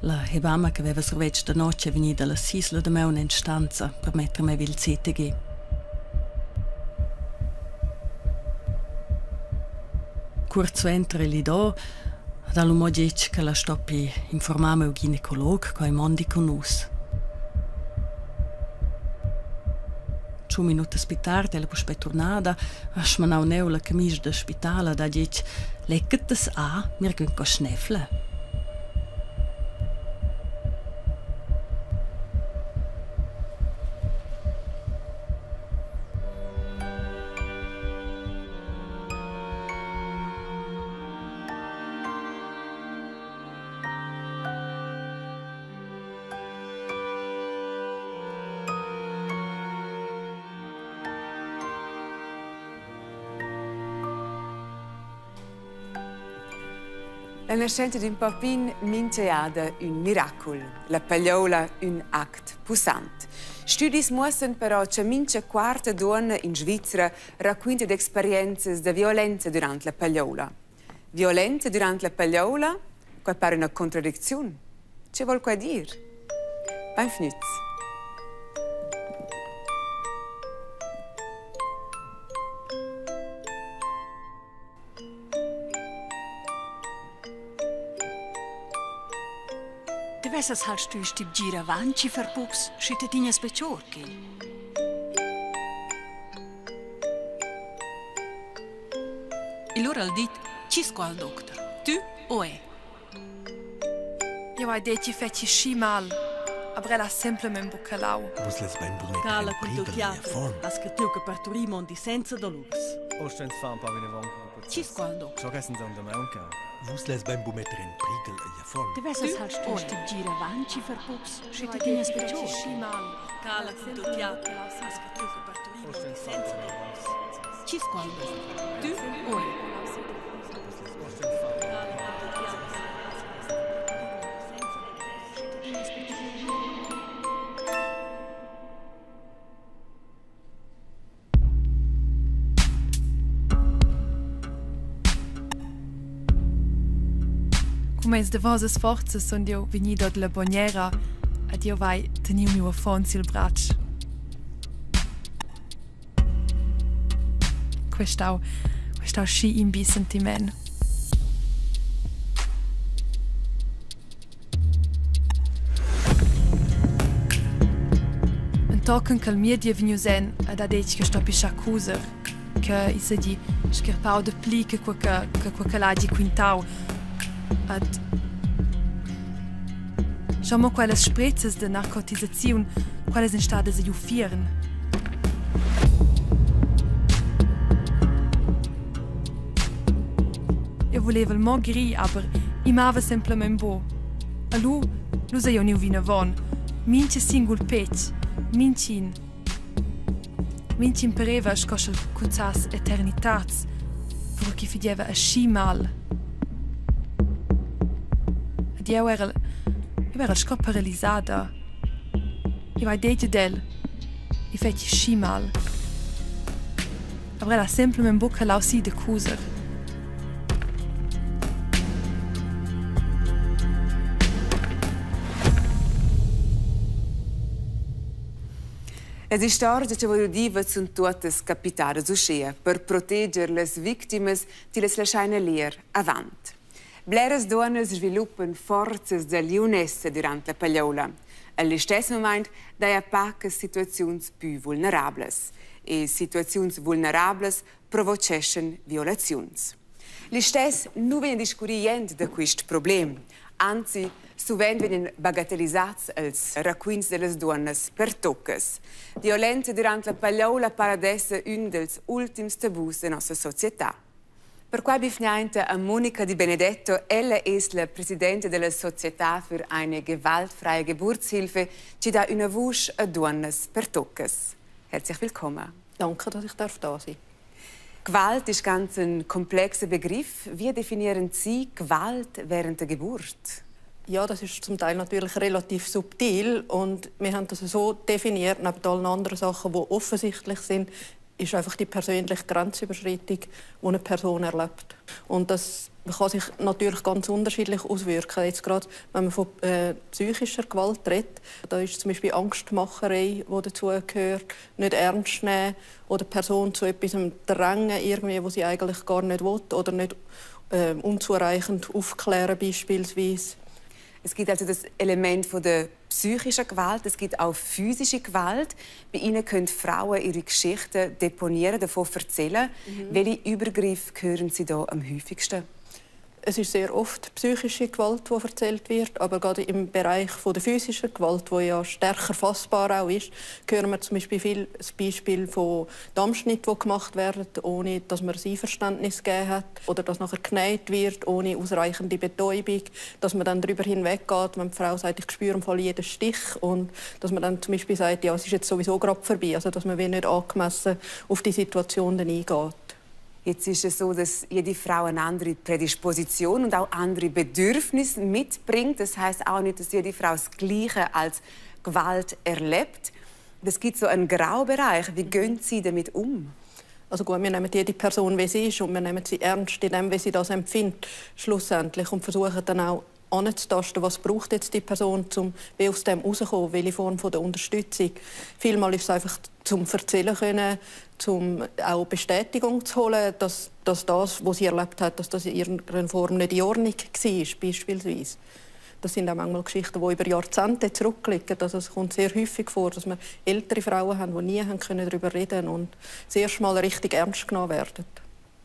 La hebama che aveva sorveggi da notte veniva dalla sisla da me in stanza per mettermi il CTG. Curzo entra lì do, dall'uomo dice che la stoppi informare il ginecologo che è mondi con us. 2 minuti più tardi, alla poi tornata, ascimanau neu la camicia da spitala da dice «Leccates a, mir gön ko schnäfle». La nascita di un papin minceada un miracol, la pagliola un act pussant. Studis mostren però che mince quarta donna in Svizzera racconta esperienze di violenza durante la pagliola. Violenza durante la pagliola? Qua pare una contraddizione. Che vuol qua dire? Benvenuti. Devessas halt tu stib gira avanti per bux, cittadini speciorchi. E loro al dit, ci squal doctor, tu o è? Io ho detto feci sci mal, avrei semplicemente bucalau. Musles ben bu Cala con il teatro, ha scritto che partorì mondi senza dolores. Ostens fan pa vine vank. Ci squal doctor. So gessen an der Maunka. Musles ben bu metter in prigel e form. Devessas halt tu stib gira avanti per bux, cittadini speciorchi. Sci mal. Cala con il teatro, ha scritto che partorì mondi senza dolores. Ci squal doctor, tu o è? Come de vosas forzas son io venido de la boniera ed io vai teniu mio affon sil braccio. Questau sci in sentiment. Un token che il mio dia venu sen ed ha detto che sto piscia accuser, che i se di scherpau de pli che l'ha di quintau. Ad Schau quelles Spritzes de Narkotisation, quelles in stade se jufieren. Io volevo il mogri, aber I mava semplicemente bo. A lu se io niu vina von. Mince singul pec, mincin pareva scoscel cuzzas eternitats, vor chi fidieva a sci mal. Ed io era sco paralizzata. Io hai detto del, I feci sci mal. Avrei semplicemente bocca lausi de cuser. Le storie che voglio dire sono tutte capitate uscire per proteggere le vittime di le lasciare lì avanti. Bleres donne sviluppano forze dell'unesse durante la pagliola. Allo stesso momento, da poche situazioni più vulnerabili. E situazioni vulnerabili provocano violazioni. Lo stesso non viene discutito di questo problema. Anzi, sovente vengono bagatelizzati als racconti delle donne per toccas. Violenza durante la pagliola pare essere uno degli ultimi tabus della nostra società. Per cui bifniente a Monica Di Benedetto, ella è la presidente della Società für eine gewaltfreie Geburtshilfe, die da una voce a donne per toccas. Herzlich willkommen. Danke, dass ich da sein darf. Gewalt ist ganz ein komplexer Begriff. Wie definieren Sie Gewalt während der Geburt? Ja, das ist zum Teil natürlich relativ subtil und wir haben das so definiert, neben allen anderen Sachen, die offensichtlich sind, ist einfach die persönliche Grenzüberschreitung, die eine Person erlebt. Und das kann sich natürlich ganz unterschiedlich auswirken. Jetzt gerade, wenn man von psychischer Gewalt redet, da ist zum Beispiel Angstmacherei, die dazugehört, nicht ernst nehmen oder die Person zu etwas drängen, irgendwie, was sie eigentlich gar nicht will oder nicht unzureichend aufklären beispielsweise. Es gibt also das Element von der psychischen Gewalt, es gibt auch physische Gewalt. Bei Ihnen können Frauen ihre Geschichten deponieren, davon erzählen. Welche Übergriffe hören Sie da am häufigsten? Es ist sehr oft psychische Gewalt, die erzählt wird, aber gerade im Bereich der physischen Gewalt, wo ja stärker fassbar auch ist, hören wir zum Beispiel viel das Beispiel von Dammschnitten, die gemacht werden, ohne dass man ein Einverständnis gegeben hat, oder dass nachher genäht wird, ohne ausreichende Betäubung, dass man dann darüber hinweggeht, wenn die Frau sagt, ich spüre im Fall jeden Stich, und dass man dann zum Beispiel sagt, ja, es ist jetzt sowieso gerade vorbei, also dass man nicht angemessen auf die Situation dann eingeht. Jetzt ist es so, dass jede Frau eine andere Prädisposition und auch andere Bedürfnisse mitbringt. Das heißt auch nicht, dass jede Frau das Gleiche als Gewalt erlebt. Es gibt so einen Graubereich. Wie gehen Sie damit um? Also gut, wir nehmen jede Person, wie sie ist, und wir nehmen sie ernst in dem, wie sie das empfindet, schlussendlich, und versuchen dann auch anzutasten, was braucht jetzt die Person, um aus dem rauszukommen, welche Form der Unterstützung. Vielmal ist es einfach zum Erzählen können, um auch Bestätigung zu holen, dass das, was sie erlebt hat, dass das in irgendeiner Form nicht in Ordnung war, beispielsweise. Das sind auch manchmal Geschichten, die über Jahrzehnte zurückliegen. Also es kommt sehr häufig vor, dass wir ältere Frauen haben, die nie darüber reden können und das erste Mal richtig ernst genommen werden.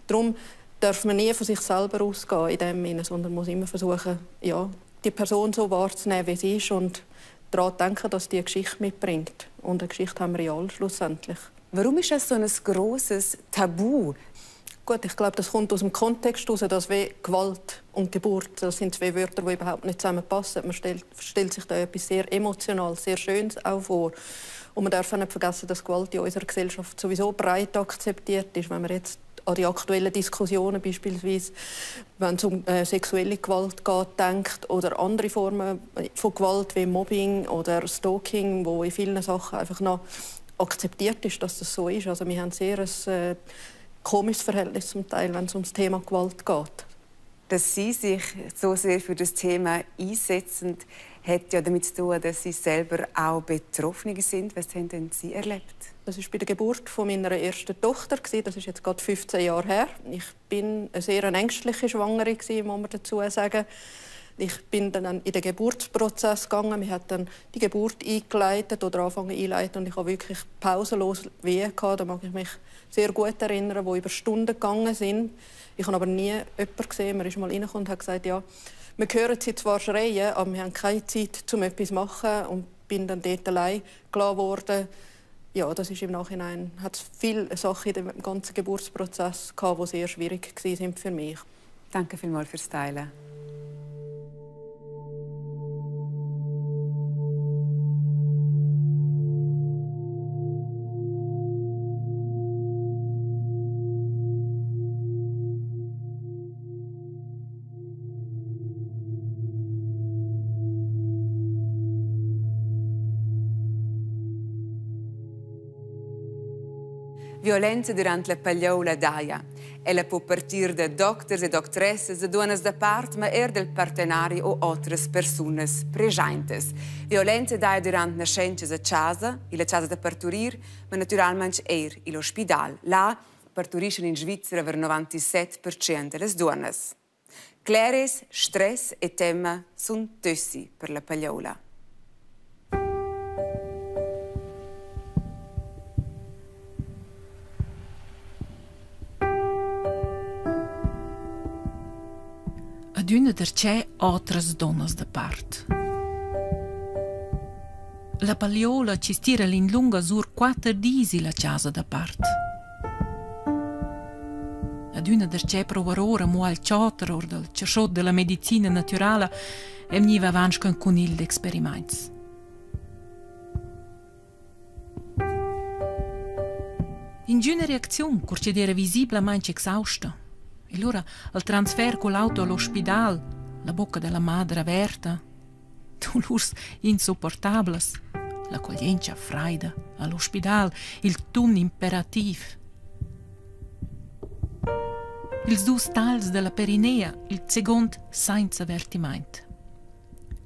Darum darf man nie von sich selber ausgehen in dem Sinne, sondern muss immer versuchen, ja, die Person so wahrzunehmen, wie sie ist, und daran denken, dass die eine Geschichte mitbringt. Und eine Geschichte haben wir ja alle schlussendlich. Warum ist das so ein grosses Tabu? Gut, ich glaube, das kommt aus dem Kontext heraus, dass Gewalt und Geburt, das sind zwei Wörter, die überhaupt nicht zusammenpassen. Man stellt sich da etwas sehr Emotionales, sehr Schönes auch vor. Und man darf auch nicht vergessen, dass Gewalt in unserer Gesellschaft sowieso breit akzeptiert ist. Wenn man jetzt an die aktuellen Diskussionen beispielsweise, wenn es um sexuelle Gewalt geht, denkt, oder andere Formen von Gewalt wie Mobbing oder Stalking, wo in vielen Sachen einfach noch akzeptiert ist, dass das so ist. Also wir haben sehr ein komisches Verhältnis zum Teil, wenn es um das Thema Gewalt geht. Dass Sie sich so sehr für das Thema einsetzen, hat ja damit zu tun, dass Sie selber auch Betroffene sind. Was haben denn Sie erlebt? Das war bei der Geburt von meiner ersten Tochter. Das ist jetzt gerade 15 Jahre her. Ich bin eine sehr ängstliche Schwangere, muss man dazu sagen. Ich bin dann in den Geburtsprozess gegangen. Wir haben dann die Geburt eingeleitet oder angefangen einleiten, und ich habe wirklich pausenlos Wehen gehabt. Da mag ich mich sehr gut erinnern, die über Stunden gegangen sind. Ich habe aber nie jemanden gesehen. Man ist mal reingekommen und hat gesagt, ja, wir hören sie zwar schreien, aber wir haben keine Zeit, um etwas zu machen, und bin dann dort allein gelassen worden. Ja, das ist im Nachhinein, hat es viele Sachen in dem ganzen Geburtsprozess gehabt, die sehr schwierig waren für mich. Danke vielmals fürs Teilen. Violenza durante la pagliola daia. Ella può partire da doctors e doctresses, da donnes da part, ma del partenari o altres personas presentes. Violenza daia durante nascences a casa, in la casa da parturir, ma naturalmente in l'ospedal. Là parturiscono in Svizzera per 97% delle donnes. Clares, stress e tema sono tossi per la pagliola. Adüna c'è altres donnas da part. La pagliola ci stira in lunga sur 4 disi la casa da part. Adüna c'è provarora mo al ciotter or del cerciot della medicina naturala e mi va avanti con cunil d'experiments. In giuna reazione, curcedera visiblemente exausta. E allora il transfer con l'auto all'ospedale, la bocca della madre aperta, dolors insopportables, l'accoglienza freida all'ospedale, il tun imperativ. Ils dus tals della Perinea, il second senza vertiment.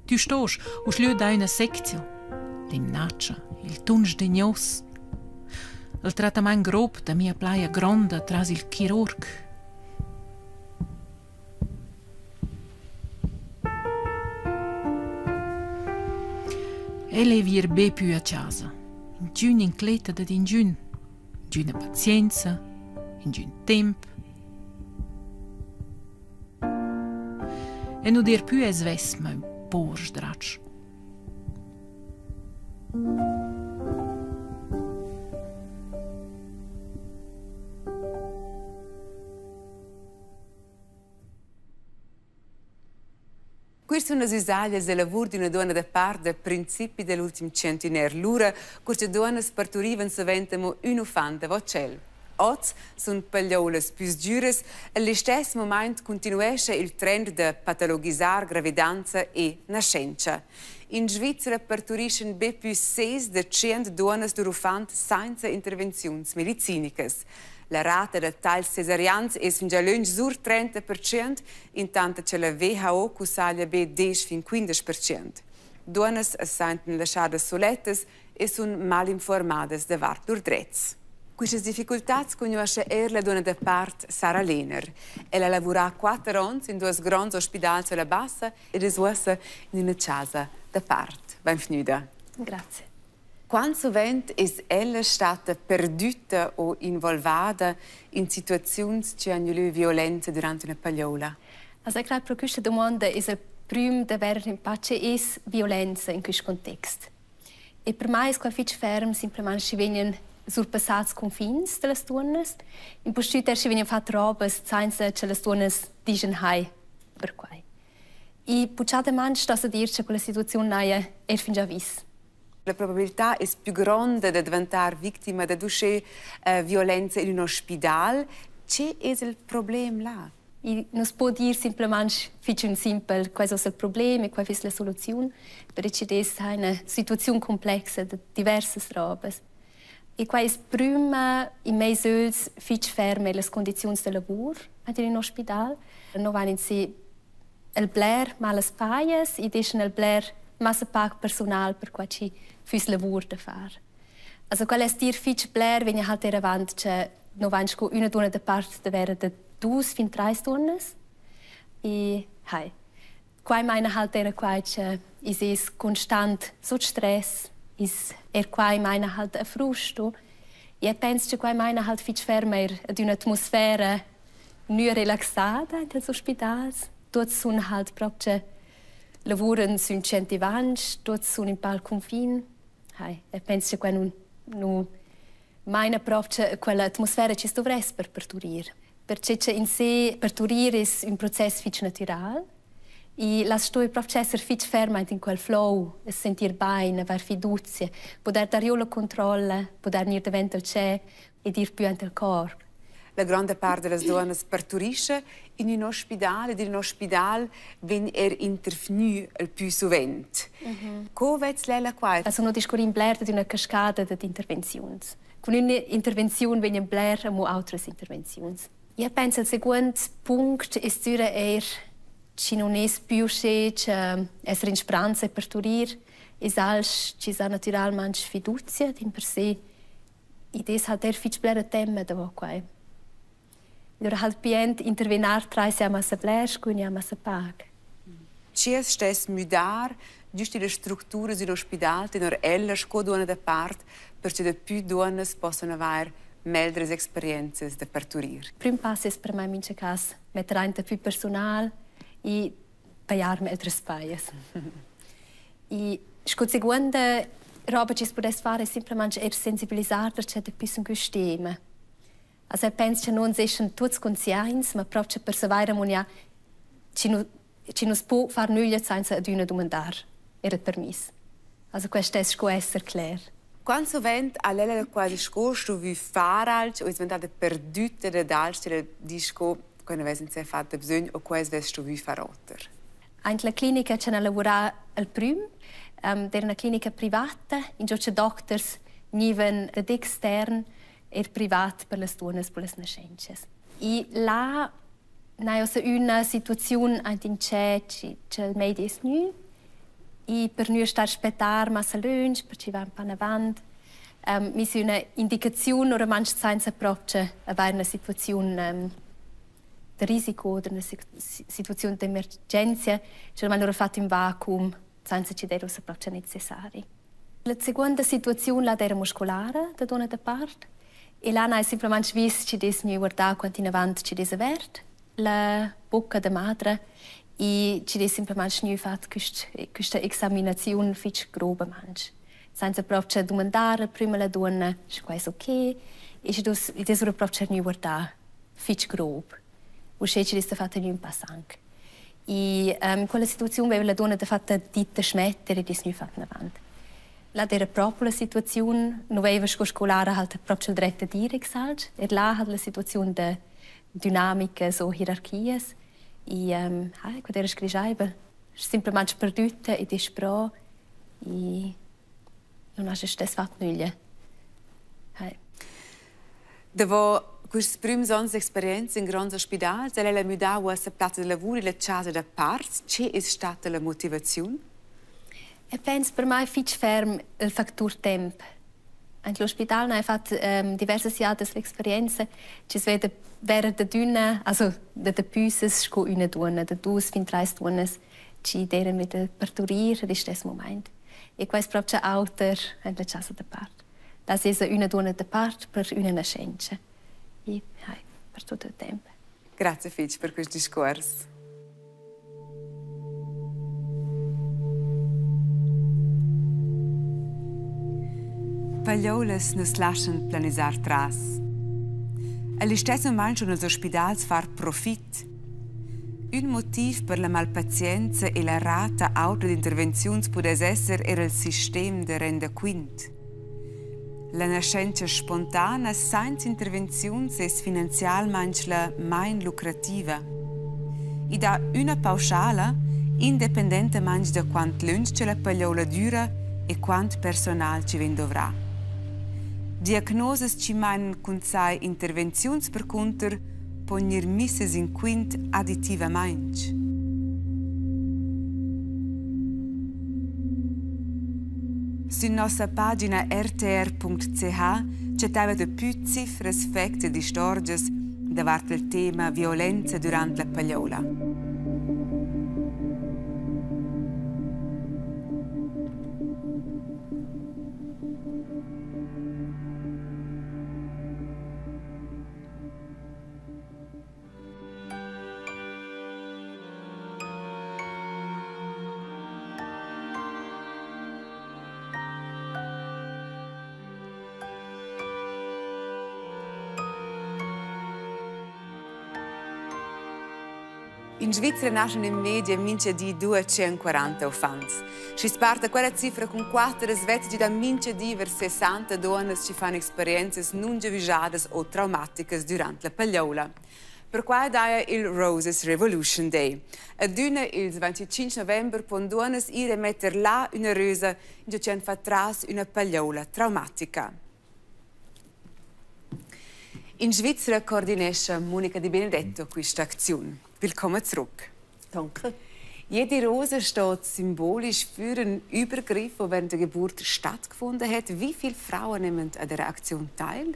Tu stos us lieu da una sectio, l'imnaccia, il tunsch de gnos, il tratament grob da mia playa gronda tras il chirurg. Ele vir be più a casa, in giun incleta da in giuna pazienza, in giun temp. E nu dir più es ves ma un por sdrac. Queste sono le usaglie del lavoro di una donna da parte dei principi dell'ultimo centenario. L'ora, queste donne partorivano sovente un ufante vocel. Oggi sono pagliole più dure e allo stesso momento continua il trend di patologizzare gravidanza e nascenza. In Svizzera partoriscono ben più 6 da 100 donne durante senza intervenzioni mediciniche. La rata di tali cesarians è già lungi sur 30%, intanto che la WHO consiglia ben 10-15%. Donne sono lasciate solette e sono mal informate da loro diritti. Queste difficoltà conosce la donna da parte Sara Lehner. Ella lavora 4 anni in 2 grandi ospedali alla Bassa e adesso in una casa da parte. Benvenuta. Grazie. Quanto sovente è ella stata perduta o involvata in situazioni che hanno violenza durante una pagliola? Also, ich glaube, per questa domanda è il primo da avere in pace è violenza in questo contesto. E per me è quasi fermo semplicemente si vengono surpassati i confini delle donne. In postura si vengono fatte robe senza che le donne dicono hai per questo. E pucciatamente sta a dire che quella situazione è fin già vista. La probabilità è più grande di diventare vittima di violenza in un ospedale. C'è il problema là? E non si può dire semplicemente semplice questo è il problema e questa è la soluzione, perché è una situazione complessa di diverse robe. E questo prima in mezzo fici ferme le condizioni di lavoro in un ospedale. Non vanno si il bler malas paias e deixan il bler massa pac personal per qua ci fis lavoro da fare. Also qual è stir fici bler wenn halt era avant che no vanno con una donna da parte da vera da 2 fin 3 donne. E hai. Qua meine halt era qua che is constant so stress is qua meine halt a frusto. E penso che qua meine halt fici fermer ad un'atmosfera nu relaxata in dels ospitals. Tutti sono halt proprio lavorano su 100 anni, tutti sono in pal confine. E penso che non mai proprio quell'atmosfera ci dovreste per partorire. Perché in sé partorire è un processo fici naturale e la storia proprio essere fici ferma in quel flow, sentire bene, avere fiducia, poter dare il controllo, poter venire davanti al c'è e dire più anche il corpo. La grande parte delle donne partorisce in un ospedale ed in un ospedale viene intervenuto il più sovente. Come vedi lei qua? Sono discorsi di una cascata di intervenzioni. Con un'intervenzione vengono bler a altre intervenzioni. Io penso che il secondo punto è che non è più che essere in speranza e partorire, e ci sia naturalmente fiducia in per sé. E questo è il bler tema da qua. Allora, halt pient intervenar tra se massa bler, quindi massa pag. Ci stess mudar giusto le strutture in ospedale, tenor ella scoduona da parte, perché de più donne possono avere meglio esperienze da partorire. Il primo passo è per me in caso mettere in più personale e pagare meglio spalle. E la seconda roba che si può fare è semplicemente sensibilizzare perché c'è più in questo tema. Also, penso che non siano tutti conscienti, ma proprio per sapere che non si può fare nulla senza una domandare il permesso. Also, questo è essere chiaro. Quando sovente a lei la quasi scosto vi fare o è diventata perduta da altri disco quando avete se fatto bisogno o questo vesto vi farotto. In la clinica c'è lavorato al primo, era una clinica privata, in cui i dottori venivano da esterno e privat per le donne per le nascenze. E là Noi in una situazione in c'è il media nu e per noi sta aspettare ma se lunch per ci va un po' avanti. Mi è una indicazione o manch senza proprio avere una situazione di risiko o una situazione di emergenza, cioè man fatto in vacuum senza ci dare proprio necessari. La seconda situazione la era muscolare da donna da parte e là noi semplicemente visto ci des mi guardare quanto in avanti ci des avert la bocca da madre e ci des semplicemente nu fatto questa esaminazione fitch grobe manch senza proprio domandare prima la donna se questo ok e ci des proprio nu guardare fitch grobe o se ci des fatto nu un passanc e in quella situazione aveva la donna da fatta dita smettere e des nu fatto in avanti. La era proprio la situazione, non aveva scolare halt proprio il diritto di dire exalt, e là had la situazione de dinamiche so hierarchie e quando era scriveva semplicemente perduta e dispro e non ha stes fatto nulla. Dopo queste prime esperienze in grandi ospedali, se lei mi dava la piazza di lavoro e la casa da parte, c'è stata la motivazione? E penso per me fitch ferm il fattore tempo. Anche l'ospedale ha fatto diverse esperienze. Ci si vede während der Dünne, also der Büses, sco una donna, der dus fin 3 donnes, ci deren mit parturieren, ist das Moment. E questo proprio alter en la casa da parte. Das ist una donna da parte per una nascenza. E per tutto il tempo. Grazie Fitch per questo discorso. Pagliolas nos lasciano planisar tras. All'istess moment schon als ospedals far profit. Un motiv per la malpazienza e la rata auto d'intervenzions pudes esser era il sistema de renda quint. La nascenza spontana senza intervenzions es finanzialmente la main lucrativa. I da una pauschala, independentemente da quant lunch la pagliola dura e quant personal ci ven dovrà. Diagnoses ci meinen cun sai intervenzions per conter pogner misses in quint additivamente. Su nostra pagina rtr.ch c'è più cifre, fatti e storie davanti al tema violenza durante la pagliola. In Svizzera nascono in media mince di 240 ufanti. Si sparta quella cifra con 4 svezzi da mince di ver 60 donne che fanno esperienze non giavisate o traumatiche durante la pagliola. Per cui è il Roses Revolution Day. A Dune il 25 novembre pon donne ire mettere là una rosa in cui fa tras una pagliola traumatica. In Svizzera coordinesce Monica Di Benedetto questa azione. Willkommen zurück. Danke. Jede Rose steht symbolisch für einen Übergriff, der während der Geburt stattgefunden hat. Wie viele Frauen nehmen an dieser Aktion teil?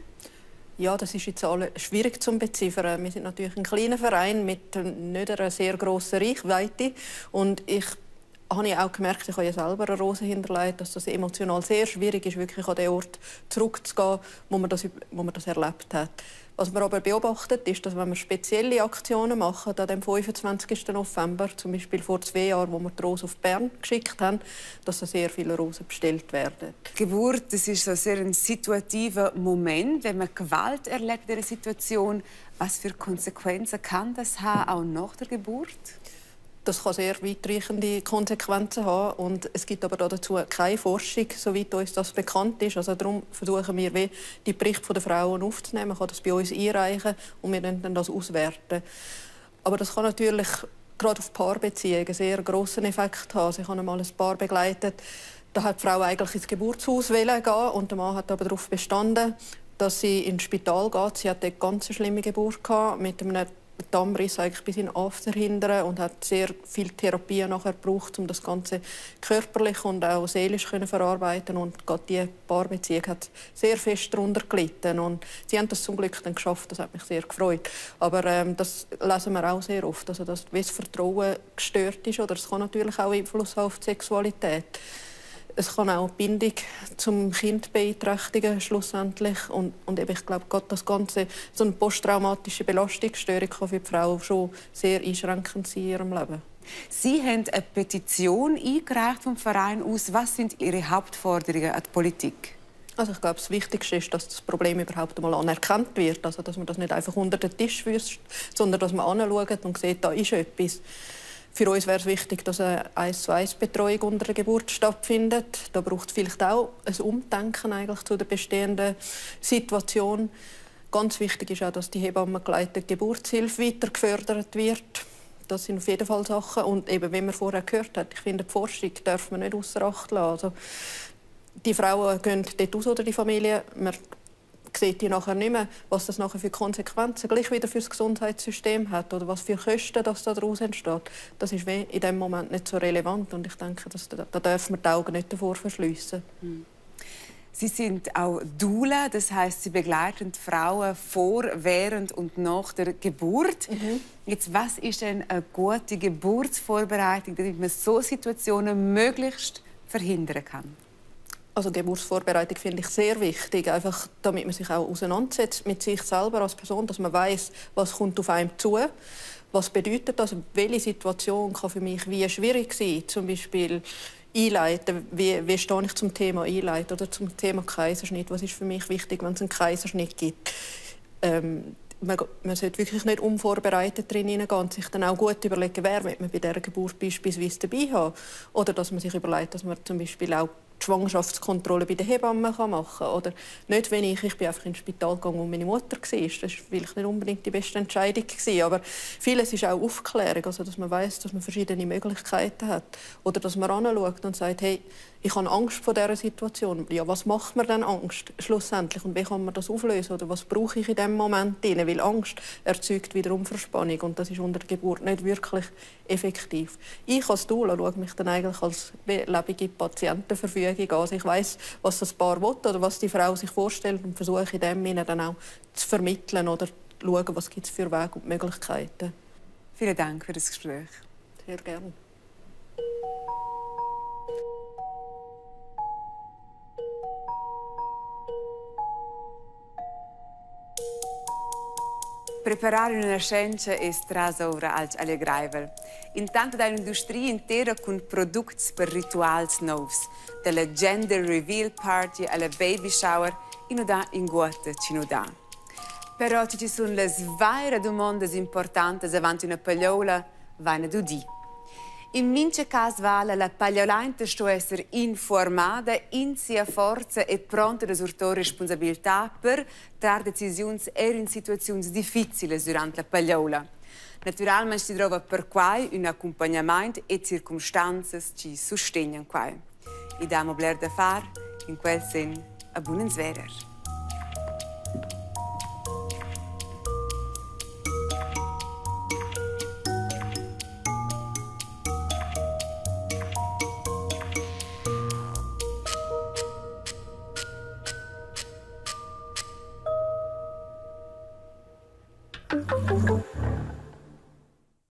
Ja, das ist jetzt alle schwierig zu beziffern. Wir sind natürlich ein kleiner Verein mit nicht einer sehr grossen Reichweite. Und ich habe auch gemerkt, ich habe ja selber eine Rose hinterlegt, dass das emotional sehr schwierig ist, wirklich an den Ort zurückzugehen, wo man das erlebt hat. Was man aber beobachtet, ist, dass wenn wir spezielle Aktionen machen, an dem 25. November, zum Beispiel vor 2 Jahren, wo wir die Rose auf Bern geschickt haben, dass da sehr viele Rosen bestellt werden. Die Geburt, das ist so sehr ein situativer Moment, wenn man Gewalt erlebt in einer Situation. Was für Konsequenzen kann das haben, auch nach der Geburt? Das kann sehr weitreichende Konsequenzen haben. Und es gibt aber dazu keine Forschung, soweit uns das bekannt ist. Also darum versuchen wir, die Berichte der Frauen aufzunehmen. Man kann das bei uns einreichen und wir dann das auswerten. Aber das kann natürlich gerade auf Paarbeziehungen einen sehr grossen Effekt haben. Also ich habe einmal ein Paar begleitet. Da hat die Frau eigentlich ins Geburtshaus gehen und der Mann hat aber darauf bestanden, dass sie ins Spital geht. Sie hatte eine ganz schlimme Geburt mit einem Darmriss eigentlich bis in an zu verhindern und hat sehr viel Therapie nachher gebraucht, um das Ganze körperlich und auch seelisch zu verarbeiten. Und gerade die Paarbeziehung hat sehr fest darunter gelitten. Und sie haben das zum Glück dann geschafft, das hat mich sehr gefreut. Aber das lesen wir auch sehr oft, also dass das Vertrauen gestört ist. Oder es kann natürlich auch Einfluss haben auf die Sexualität. Es kann auch die Bindung zum Kind beeinträchtigen, schlussendlich. Und eben, ich glaube, gerade das Ganze, so eine posttraumatische Belastungsstörung kann für die Frau schon sehr einschränkend sein in ihrem Leben. Sie haben eine Petition eingereicht vom Verein aus. Was sind Ihre Hauptforderungen an die Politik? Also ich glaube, das Wichtigste ist, dass das Problem überhaupt einmal anerkannt wird. Also, dass man das nicht einfach unter den Tisch wirft, sondern dass man anschaut und sieht, da ist etwas. Für uns wäre es wichtig, dass eine 1:1-Betreuung unter der Geburt stattfindet. Da braucht es vielleicht auch ein Umdenken eigentlich zu der bestehenden Situation. Ganz wichtig ist auch, dass die hebammengeleitete Geburtshilfe weiter gefördert wird. Das sind auf jeden Fall Sachen. Und eben, wie man vorher gehört hat, ich finde, die Forschung darf man nicht außer Acht lassen. Also, die Frauen gehen dort raus oder die Familie. Man sieht die nachher nicht mehr, was das nachher für Konsequenzen gleich wieder für das Gesundheitssystem hat oder was für Kosten das daraus entsteht. Das ist in diesem Moment nicht so relevant und ich denke, da dürfen wir die Augen nicht davor verschliessen. Sie sind auch Doula, das heißt, Sie begleiten die Frauen vor, während und nach der Geburt. Jetzt, was ist denn eine gute Geburtsvorbereitung, damit man so Situationen möglichst verhindern kann? Also Geburtsvorbereitung finde ich sehr wichtig, einfach damit man sich auch auseinandersetzt mit sich selber als Person, dass man weiß, was kommt auf einem zu, was bedeutet das, welche Situation kann für mich wie schwierig sein, zum Beispiel einleiten, wie stehe ich zum Thema einleiten oder zum Thema Kaiserschnitt, was ist für mich wichtig, wenn es einen Kaiserschnitt gibt. Man sollte wirklich nicht unvorbereitet drin hineingehen und sich dann auch gut überlegen, wer man bei dieser Geburt beispielsweise dabei haben. Oder dass man sich überlegt, dass man zum Beispiel auch die Schwangerschaftskontrolle bei den Hebammen machen kann. Oder nicht, wenn ich bin einfach ins Spital gegangen, wo meine Mutter war. Das war vielleicht nicht unbedingt die beste Entscheidung. Aber vieles ist auch Aufklärung, also dass man weiss, dass man verschiedene Möglichkeiten hat. Oder dass man anschaut und sagt, hey, ich habe Angst vor dieser Situation. Ja, was macht mir denn Angst schlussendlich? Und wie kann man das auflösen? Oder was brauche ich in diesem Moment? Weil Angst erzeugt wiederum Verspannung. Und das ist unter der Geburt nicht wirklich effektiv. Ich als Doula schaue mich dann eigentlich als lebende Patientenverfügung an. Also ich weiss, was das Paar will oder was die Frau sich vorstellt und versuche in dem Sinne dann auch zu vermitteln oder zu schauen, was gibt es für Wege und Möglichkeiten. Vielen Dank für das Gespräch. Sehr gerne. Preparare una scienza è strasovra als alle graivel. Intanto dall'industria intera con prodotti per rituali nuovi, dalla gender reveal party alla baby shower, in guata ci da. Però ci sono le varie domande importanti davanti una pagliola, vanno da di. In mince caso vale la pagliolante sto essere informata, in sia forza e pronta ad assurtare responsabilità per trarre decisioni in situazioni difficili durante la pagliola. Naturalmente si trova per quai un accompagnamento e circostanze ci sostengono quai. I damo bler da fare, in quel sen, a buonensveder.